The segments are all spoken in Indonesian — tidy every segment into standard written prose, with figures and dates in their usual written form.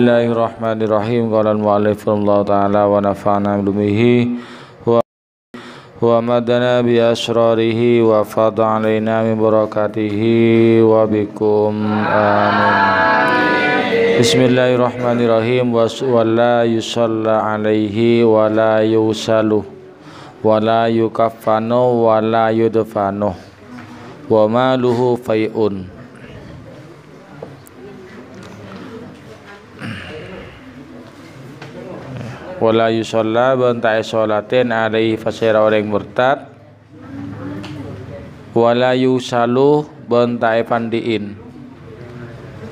Bismillahirrahmanirrahim. Qala al-mu'allif Allah ta'ala wa nafa'na bihi wa madana bi asrarihi wa fadha alaina min barakatihi wa bikum amin. Bismillahirrahmanirrahim. Wa la yusalla alaihi wa la yusalu wa la yukaffanu wa la yudfanu wa maluhu fai'un. Wala yusalla bentai sholatin alaihi fasira orang murtad, wala yusalu bentai pandiin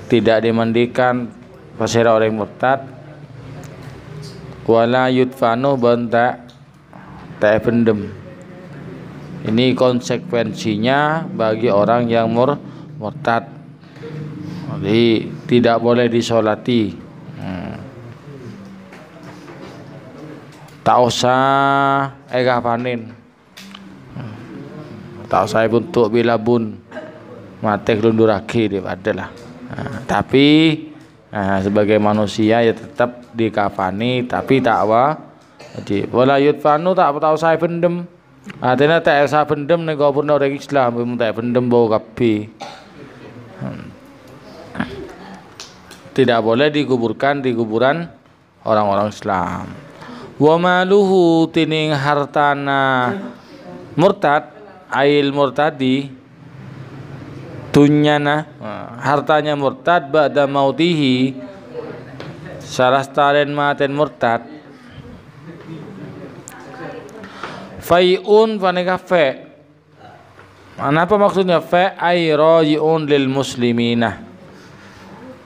tidak dimandikan fasira orang murtad, wala yudfanu bentai tak pendem. Ini konsekuensinya bagi orang yang murtad. Jadi tidak boleh disolati. Tak usah kafanin, tak usah untuk bilabun mati kelunduraki dia adalah. Tapi sebagai manusia ya tetap dikafani, tapi tak wajib. Wala yudfanu tak usah pendem. Artinya tak usah pendem nego pun orang Islam, tak pendem bau kapi. Tidak boleh dikuburkan di kuburan orang-orang Islam. Wa maluhu tining hartana murtad ail murtadi dunyana hartanya murtad ba'da mautihi salah staren maten murtad fai'un paneka fa. Apa maksudnya fa? Ay raji'un lil muslimina,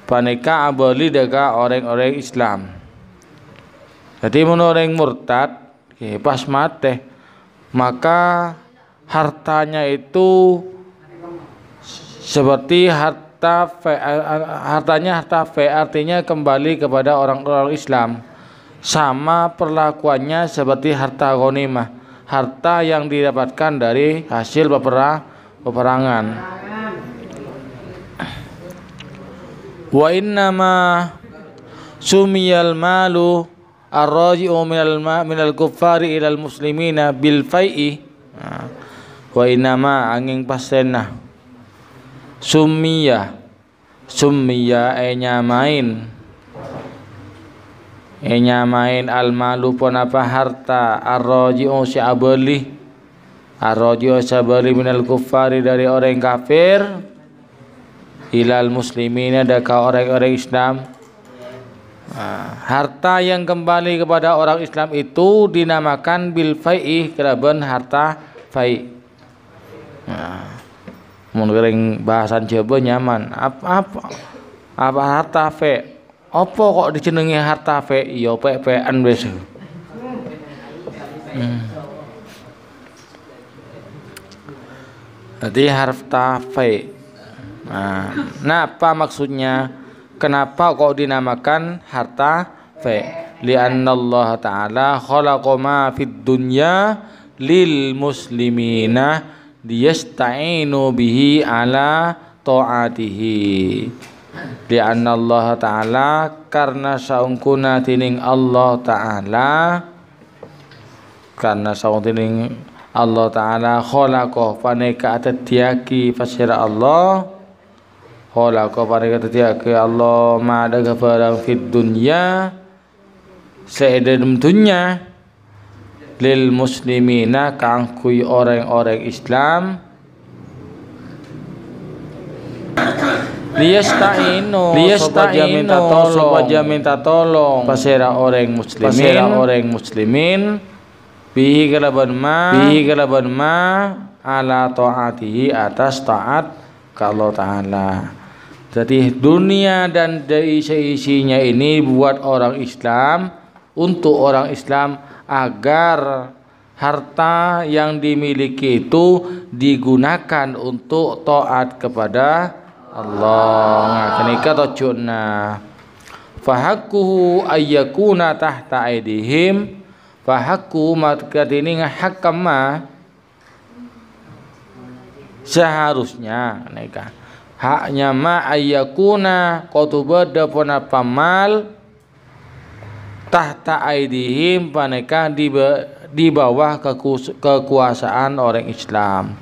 paneka abali deka orang-orang Islam. Jadi menurut orang murtad pas mati maka hartanya itu seperti hartanya harta fe, artinya kembali kepada orang-orang Islam, sama perlakuannya seperti harta ghanimah, harta yang didapatkan dari hasil peperangan. Wa innama sumiyal malu ar-raji'u minal kuffari ilal muslimina bil fai'i. Wa inama angin pasena summiya nyamain al malu pun apa harta ar-raji'u syabali minal kuffari dari orang kafir ilal muslimina daka orang-orang Islam. Harta yang kembali kepada orang Islam itu dinamakan bil fai'i, kelaban harta fai'. Mungkin bahasan Jawa nyaman. Apa harta fai'? Apa kok dijenengi harta fai'? Ya pe-pean wis. Jadi harta fai'. Nah, apa maksudnya? Kenapa kok dinamakan harta fa? Li'anna Allah Ta'ala khalaqa ma fid dunya lil muslimina liyasta'inu bihi ala ta'atihi. Li'anna Allah Ta'ala karena saungkuna tining Allah Ta'ala, karena saungkuna Allah Ta'ala khalaqa paneka atadiaki fasira Allah khalaqa pada kata ke Allah ma'ada gafarang fid dunya seedem dunya lil muslimina kangkui orang-orang Islam liyasta'inu supaya minta tolong pasera orang muslimin bihi kalaban ma ala ta'atihi atas taat ke Allah Ta'ala. Jadi dunia dan isi-isinya ini buat orang Islam, untuk orang Islam, agar harta yang dimiliki itu digunakan untuk taat kepada Allah. Kenika tojuna fahakuhu ayyakuna tahta aidihim, fahaku matkatini ngahakama seharusnya kenika haknya ma ayyakuna qatubada pona pamal tahta aidihim paneka di bawah kekuasaan orang Islam.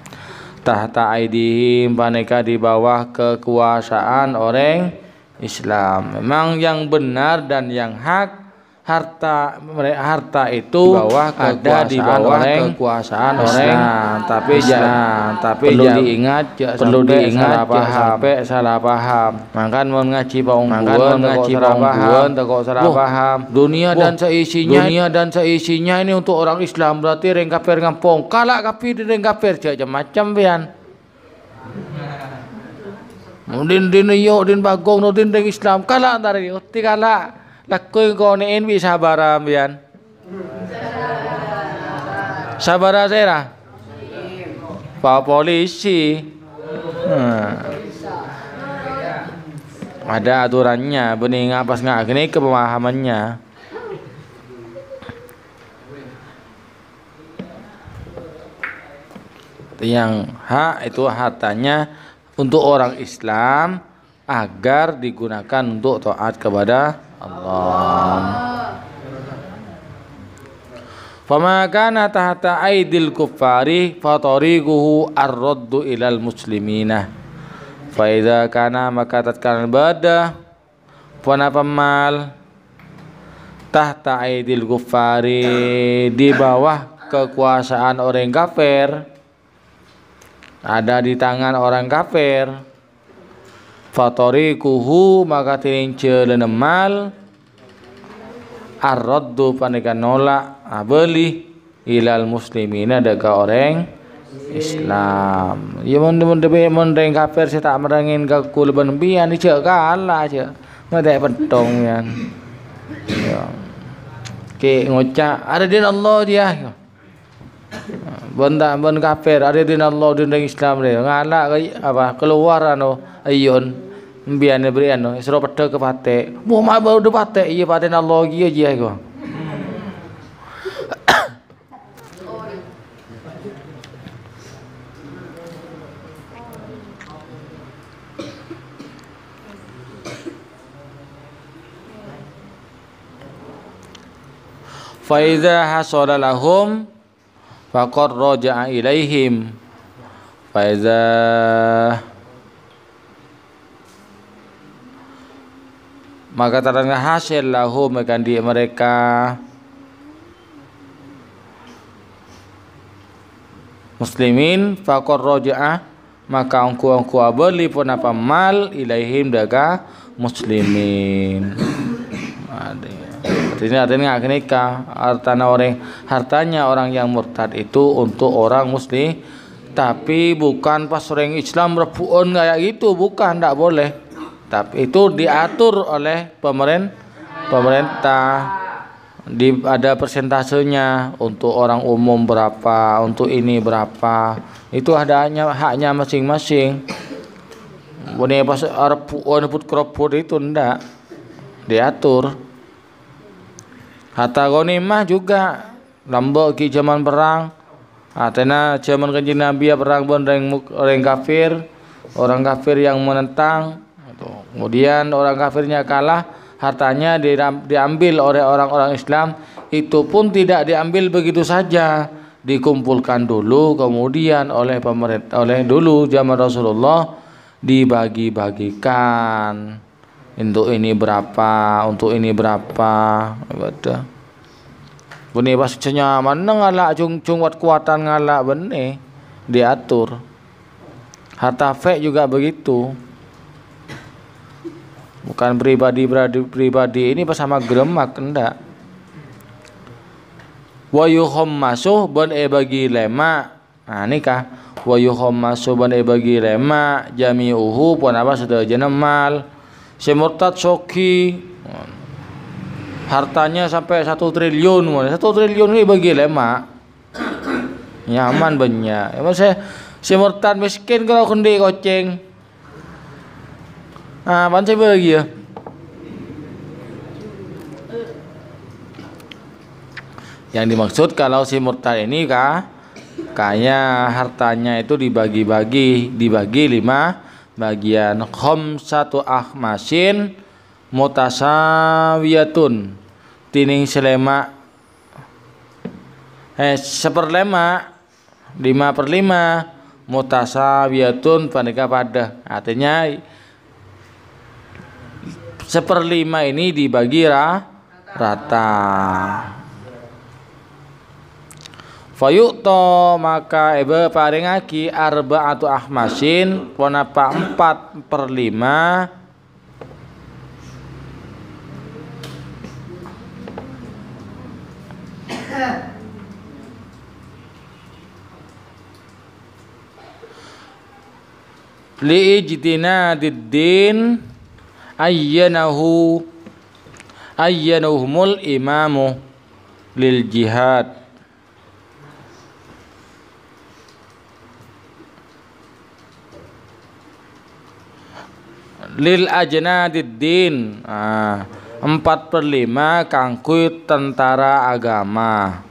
Tahta aidihim paneka di bawah kekuasaan orang Islam. Memang yang benar dan yang hak harta itu ada di bawah kekuasaan orang, tapi jangan perlu diingat sampai salah paham. Makan mengaji pangguan teko salah paham. Dunia dan seisinya ini untuk orang Islam, berarti reng kafir ngampong kalak kapi reng kafir macam pian. Mundin din bagong din reng Islam kalak tari uti kalak lakuin kau nein bisa sabar ambian. Sabar saya Pak polisi. Ada aturannya, bening apa nggak gini kepemahamannya. Yang hak itu hartanya untuk orang Islam agar digunakan untuk taat kepada Allah. Fama kana tahta aidil kuffari fa tariquhu ar-raddu ilal muslimina. Fa idza kana maka tatkala bada wana pamal tahta aidil kuffari di bawah kekuasaan orang kafir, ada di tangan orang kafir. Fatorikuhu maka tirince lenemal ar-raddu paneka nolak beli ilal muslimina daga orang Islam. Ya mun reng kafir saya tak merangin ka kulban bian di cek kalah je. Ngadai pentong yan. Ya. Ke ngocak ada din Allah dia. Benda kafir ada din Allah din Islam dia. Ngalak apa keluar anu ayun biane berian no isro pada ke pate mau baru de pate iya pada analogi aja ko fa iza hasala lahum faqad raja'a ilaihim fa iza maka terangnya hasil lahum akan di mereka muslimin faqad raja'a maka angku beli pun apa mal ilaihim daga muslimin. Artinya hartanya orang yang murtad itu untuk orang muslim, tapi bukan pas orang Islam rebuon kayak gitu, bukan, tidak boleh. Tapi itu diatur oleh pemerintah. Ada persentasenya untuk orang umum berapa, untuk ini berapa. Itu ada haknya masing-masing. Boleh pas rebuon put kroput itu ndak diatur. Harta ghanimah juga lambok ki zaman perang. Atena zaman kanjeng Nabi perang orang kafir, orang kafir yang menentang. Kemudian orang kafirnya kalah, hartanya diambil oleh orang-orang Islam. Itu pun tidak diambil begitu saja, dikumpulkan dulu, kemudian oleh pemerintah, oleh dulu zaman Rasulullah dibagi-bagikan. Untuk ini berapa, untuk ini berapa. Betul. Bene pas nyaman ngalak cung kuatan ngalak bene diatur. Harta fek juga begitu. Bukan pribadi ini pas sama geremak enggak. Wa yuhammasu ban bagi lema. Nah nikah wa yuhammasu ban bagi lema jami'uhu pun apa sedaya mal. Si murtad soki hartanya sampai 1 triliun. 1 triliun ini bagi lema nyaman banyak. Emang si murtad miskin kalau kendi koceng. Ah, pan saya bagi ya. Yang dimaksud kalau si murtad ini kaya hartanya itu dibagi 5 bagian. Khamsatu akhmasin mutasawiyatun tining selema seperlima 5/5 mutasawiyatun paneka pada. Artinya 1/5 ini dibagi rata. Fayu'to maka ebe paringaki arba'atu ahmasin ponapa 4/5 li'ijtinadiddin ayyanahumul imamu lil jihad. Lil ajnadiddin 4/5 kangkui tentara agama.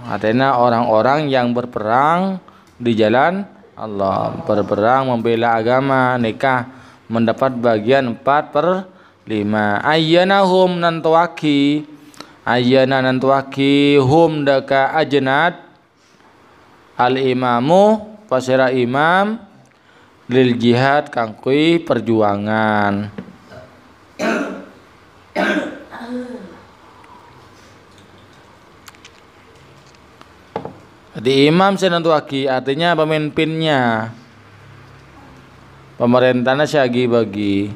Artinya orang-orang yang berperang di jalan Allah, berperang membela agama, nikah mendapat bagian 4/5. Ayyanahum nantuaki hum daka ajnad al imamu pasira imam lil jihad kangkui perjuangan. Jadi imam senantuaki artinya pemimpinnya, pemerintahnya bagi.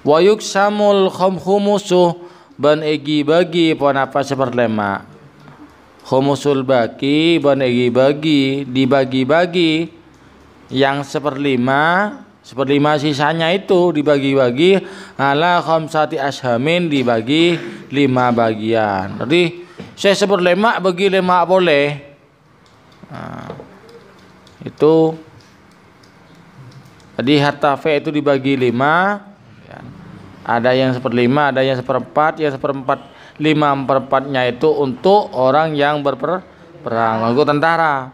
Wayuk samul khumusuh ban egi bagi ponapa 1/5. Khumusul baki ban egi bagi dibagi-bagi. Yang 1/5 sisanya itu dibagi-bagi ala khamsati ashamin dibagi 5 bagian. Jadi saya 1/5 bagi 5 boleh. Nah, itu jadi harta V itu dibagi 5. Ada yang 1/5, ada yang 1/4, yang 1/4 5/4-nya itu untuk orang yang berperang, untuk tentara.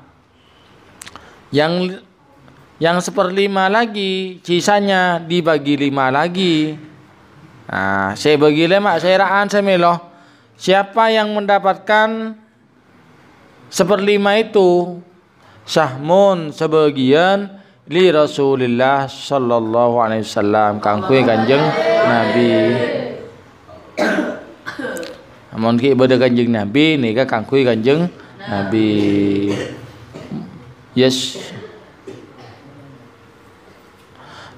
Yang 1/5 lagi sisanya dibagi 5 lagi. Nah, saya bagi 5 saya raan semelo. Siapa yang mendapatkan 1/5 itu sahmun sebagian li Rasulillah sallallahu alaihi wasallam kangkui Kanjeng Nabi. Amun ki ibadah Kanjeng Nabi nika kangkui Kanjeng Nabi. Yes.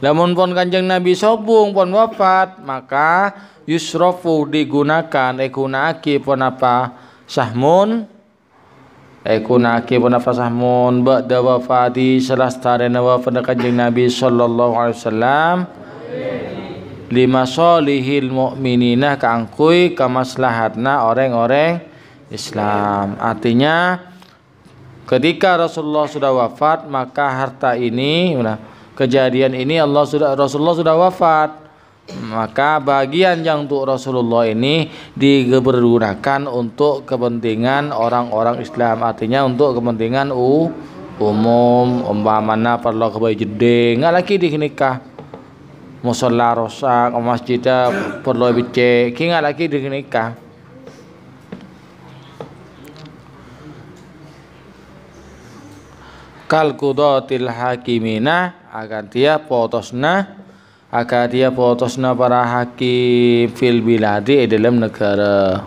Lamun pon Kanjeng Nabi sobung pon wafat maka yusrofu digunakan ekunaki pon apa sahmun ba'da wafati selastare wafat Kanjeng Nabi sallallahu alaihi wasallam lima solihil mu'minina kangkui kamaslahatna orang-orang Islam. Artinya ketika Rasulullah sudah wafat maka harta ini kejadian ini Rasulullah sudah wafat, maka bagian yang untuk Rasulullah ini dipergunakan untuk kepentingan orang-orang Islam. Artinya untuk kepentingan umum, umpamana perlu kebayi jede nggak lagi dinikah, musalla rosak, masjid perlu bice, nggak lagi dinikah. Kal qudatil hakimina akan dia potosna para hakim fil biladi dalam negara.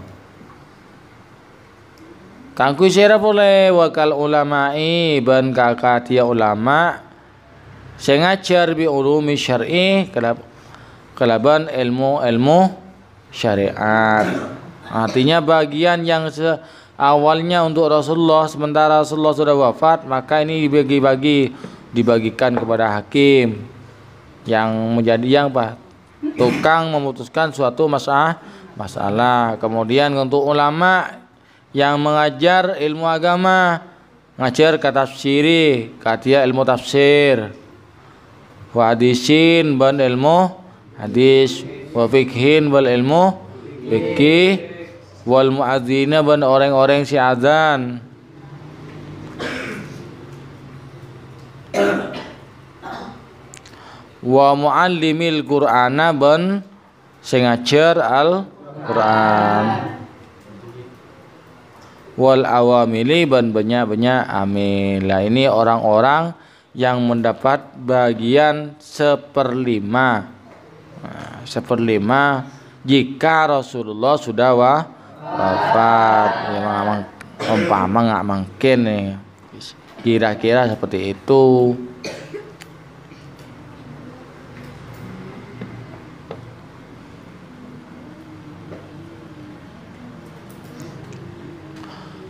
Kangku sira boleh wakal ulama'i ban kakak dia ulama sing ngajar bi ulumi syar'i kelaban ilmu syariat. Artinya bagian yang awalnya untuk Rasulullah sementara Rasulullah sudah wafat maka ini dibagikan kepada hakim yang menjadi tukang memutuskan suatu masalah. Kemudian untuk ulama yang mengajar ilmu agama, ngajar kata tafsiri, katia ilmu tafsir, wa hadisin ban ilmu hadis, wa fikhin wal ilmu fikih, wal muadzina ban orang-orang si azan. Wa muallimil Qur'ana ban sing ngajar Quran. Wal awamili ban banyak-banyak amil. Nah, ini orang-orang yang mendapat bagian 1/5. Nah, 1/5 jika Rasulullah sudah wafat. Ya, memang umpama nggak mungkin nih. Kira-kira seperti itu.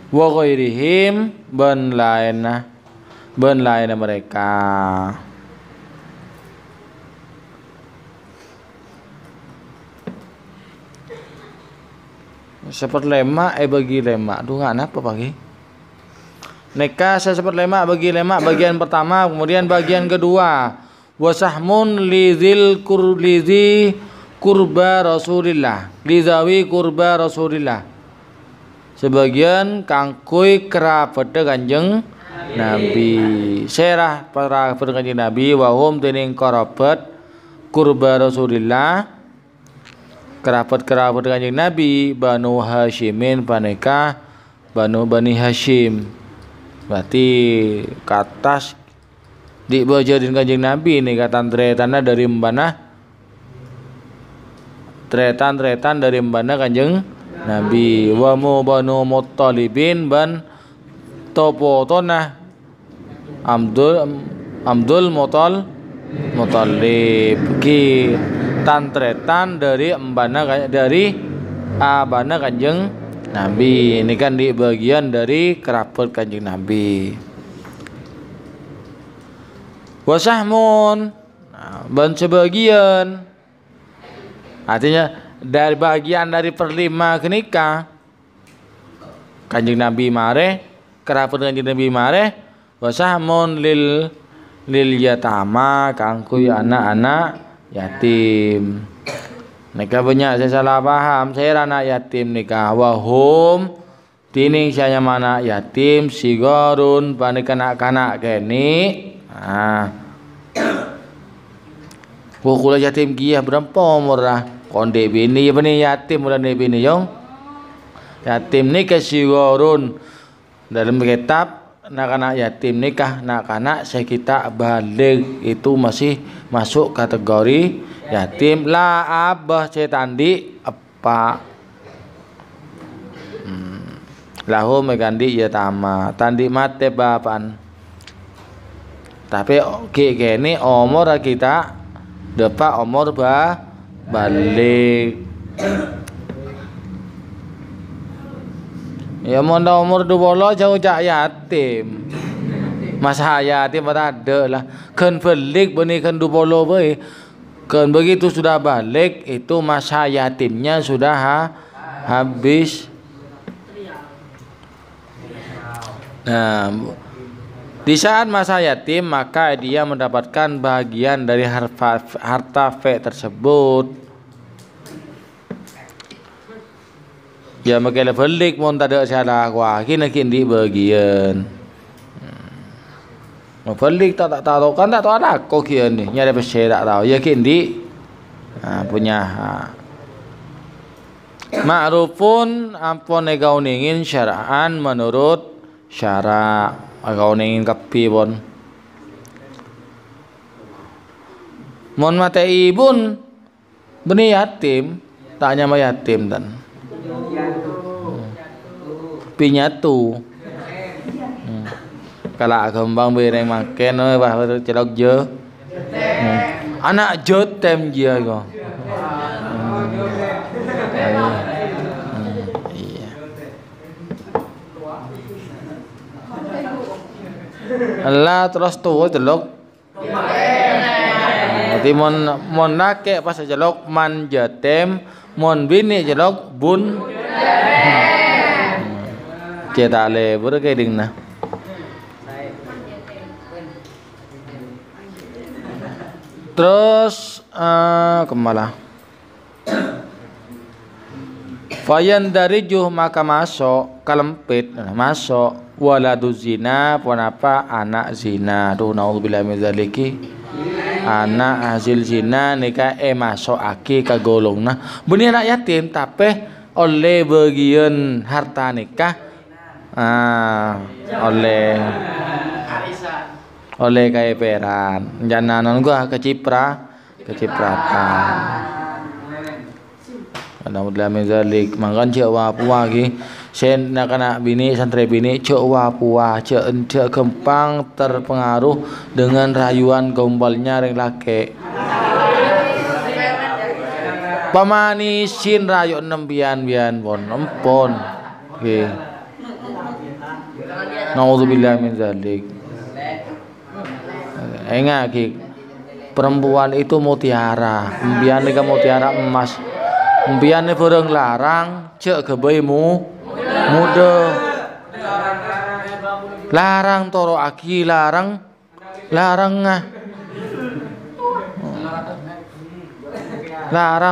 Wa ghairihim ban lainna mereka. Seperlima bagi lema. Aduh nggak apa pagi. Nikah 1/5 bagi lema bagian pertama, kemudian bagian kedua. Wasahmun lidzil kurlizi kurba Rasulillah. Lizawi kurba Rasulillah. Sebagian kangkui kerabat Kanjeng Nabi. Serah para Kanjeng Nabi wahum dening kerabat kurba Rasulillah. Kerabat Kanjeng Nabi Banu Hasyimin paneka Bani Hashim. Berarti katas di bojorin Kanjeng Nabi nih katan tretanna dari mbana tretan dari mbana Kanjeng Nabi. Wa mu Banu Muttalibin ban topotona Abdul Muttalib ki tantretan dari abana Kanjeng Nabi. Ini kan di bagian dari kerabat Kanjeng Nabi. Wasahmun ban sebagian, artinya dari bagian dari 1/5 kenika Kanjeng Nabi mare, kerabat Kanjeng Nabi mare. Wasahmun lil yatama kangkuy anak-anak yatim. Nikah banyak saya salah paham. Saya anak yatim nikah. Wahum tining saya mana yatim sigorun panik kanak-kanak kene. Nah, kula yatim kia berapa umur lah? Konde bini ya bini yatim udah bini yong. Yatim nikah sigorun dalam kitab anak-anak yatim nikah anak-anak sekitar balik itu masih masuk kategori yatim. La abah cetandi apa lahu megandi ya tama tandi mate bapan. Tapi kini umur kita dapat umur balik. Ya mau umur 20 jauh cak yatim. Masa yatim ada lah. Kan balik bani kan 20 bae. Kan begitu sudah balik itu masa yatimnya sudah habis. Nah, di saat masa yatim maka dia mendapatkan bagian dari harta fe tersebut. Ya makanya balik mon tak ada salah wah kini di bagian. Balik tak tahu kan tak tahu ada kok kian ni nyari pesel tak tahu ya kini punya ma'rufun ampun negau ningin syara'an menurut syara' agau ningin kapi pun mon mate ibun beni yatim tak nyama yatim dan pinyatu kalau kembang bereng makan bah celok je anak jotem dia go. Iya. Allah terus tuh celok. Jadi mon nake pas celok man jotem, mon bini celok bun. Kita le berke dingna. Terus kemana? Fayan dari juh maka masuk kalempit masuk waladu zina pun apa anak zina. Tuh naudzubillah min dzaliki anak hasil zina nikah masukake ke golongna benih anak yatim tapi oleh bagian harta nikah oleh kaya peran jananan gua kecipratan alhamdulillah min zalik mangkan cek wapua lagi sen nak anak bini santri bini cek wapua cek kempang terpengaruh dengan rayuan gombalnya ring laki pamanisin rayu nembian pon empon nggih naudzubillah min zalik enggak ki perempuan itu mutiara embian nikah mutiara emas embian bareng larang cek gebeimu muda larang toro aki larang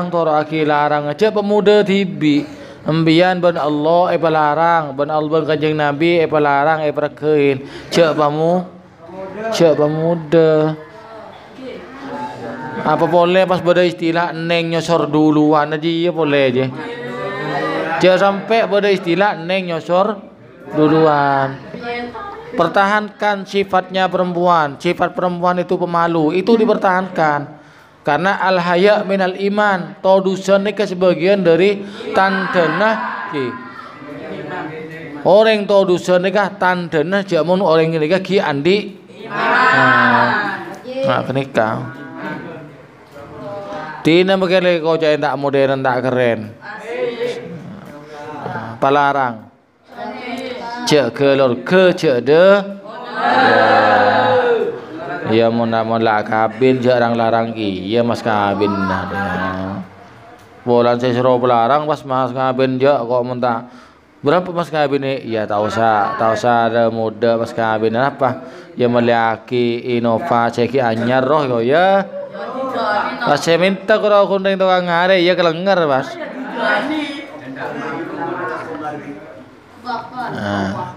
toro aki larang cek pemuda tibi embian ben Allah pelarang ben Allah ben kanjeng Nabi pelarang perkein cek pemuda apa boleh pas pada istilah neng nyosor duluan aja ya boleh aja jangan sampai pada istilah neng nyosor duluan pertahankan sifatnya perempuan sifat perempuan itu pemalu itu dipertahankan karena al haya minal iman todusan ini sebagian dari tandana orang todusan ini tandana jamun orang ini ki andi kenikah tina begini kau cai tak modern tak keren palarang cek kelor ke cek de ya mun lah kabin jarang larang iya mas kabin nah bolan saya suruh pelarang pas mas kabin je kok mentah berapa mas kabin ini ya tak usah ada muda mas kabin apa ya meliaki inovasi ki anyar roh kau ya pas saya minta kalau aku neng tukang ngare ya kelengar mas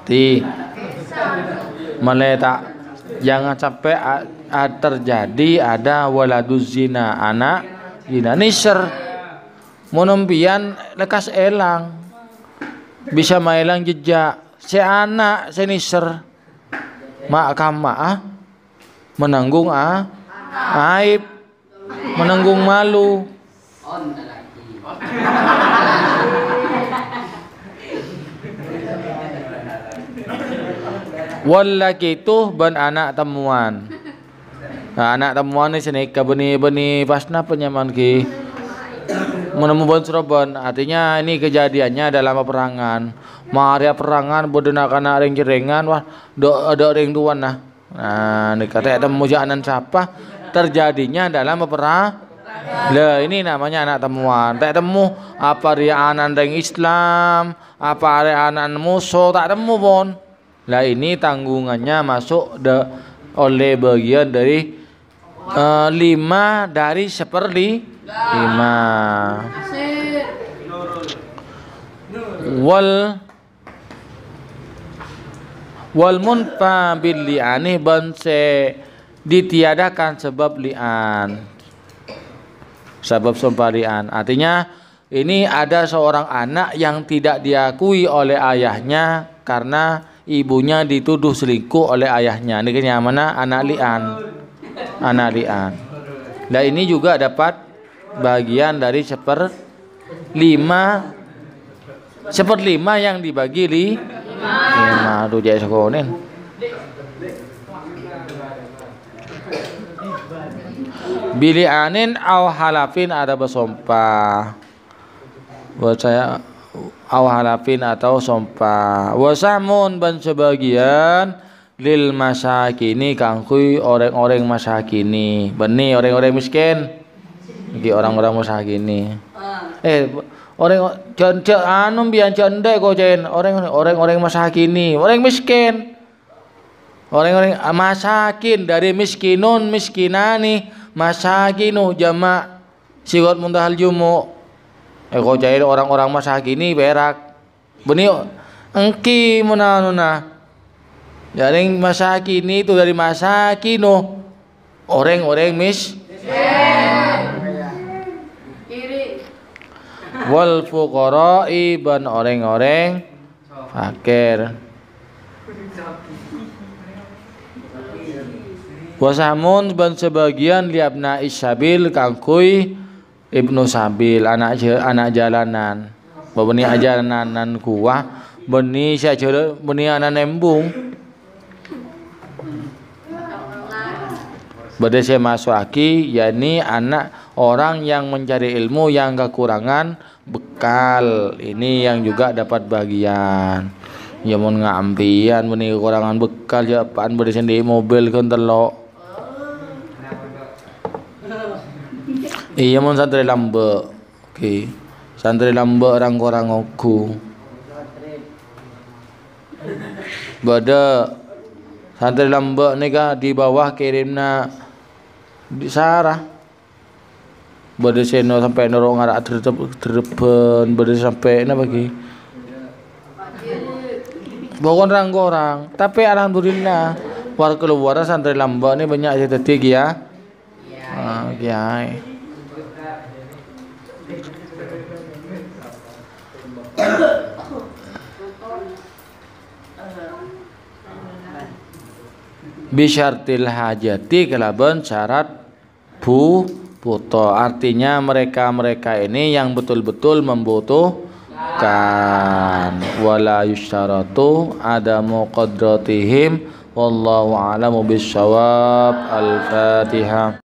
ti meletak jangan sampai terjadi ada waladuz zina anak zina nisr monompian lekas elang bisa maelang jejak si anak si nisr mak kama menanggung aib menanggung malu walaki itu ben anak temuan anak temuan ni sini ke beni pasna penyaman ki menemukan Surabaya artinya ini kejadiannya dalam peperangan Maria perangan bodonak anak ring jerengan wah ada ring tuan nah ini kata temu jalan siapa terjadinya dalam peperangan lah ini namanya anak temuan tak temu apa dia anak ring Islam apa dia anak musuh tak temu pun lah ini tanggungannya masuk oleh bagian dari 5 dari 1/5 wal munfa bil li'ani banse ditiadakan sebab li'an sebab sumpah li'an artinya ini ada seorang anak yang tidak diakui oleh ayahnya karena ibunya dituduh selingkuh oleh ayahnya ini yang mana anak li'an dan ini juga dapat bagian dari 1/5 yang dibagi 5 tuh jaya sekonen bilianin aw halafin ada bersumpah buat saya aw halafin atau sumpah wasamun ban sebagian lil masakini kangkui orang-orang masakini beni orang-orang miskin iki orang-orang masakini orang anu bian cendek kok jen orang-orang masakini orang miskin orang-orang masakin dari miskinun miskinani masakinu jamak sigot muntahal jumu kok jen orang-orang masakini berak beni engki munanuna jaring masakini itu dari masakinu Orang-orang wal fuqara'i ban orang-orang fakir. Wasamun ban sebagian liabna isabil kangkui ibnu sabil anak jalanan. Babeni ajalanan kuah beni saja beni anak nembung. Bade saya masuk aki yakni anak orang yang mencari ilmu yang kekurangan bekal. Ini yang juga dapat bagian. Ya mun ngampian beni kekurangan bekal ya apaan bade sendiri mobil kan telok. Iya mun santri lambe. Oke. Santri lambe orang-orang oku. Bada santri lambe nika di bawah kirimna di sarah. Bada seno sampai norong ngarak terdepan bada sampai na bagi. Bukan orang-orang, tapi alhamdulillah war keluar santri lambe ni banyak je tadi ya. Kiai. Bisyartil hajati kelaban syarat buto, artinya mereka ini yang betul-betul membutuhkan. Wala yusyaratu adamu qadratihim wallahu a'lamu bissawab. Al-Fatihah.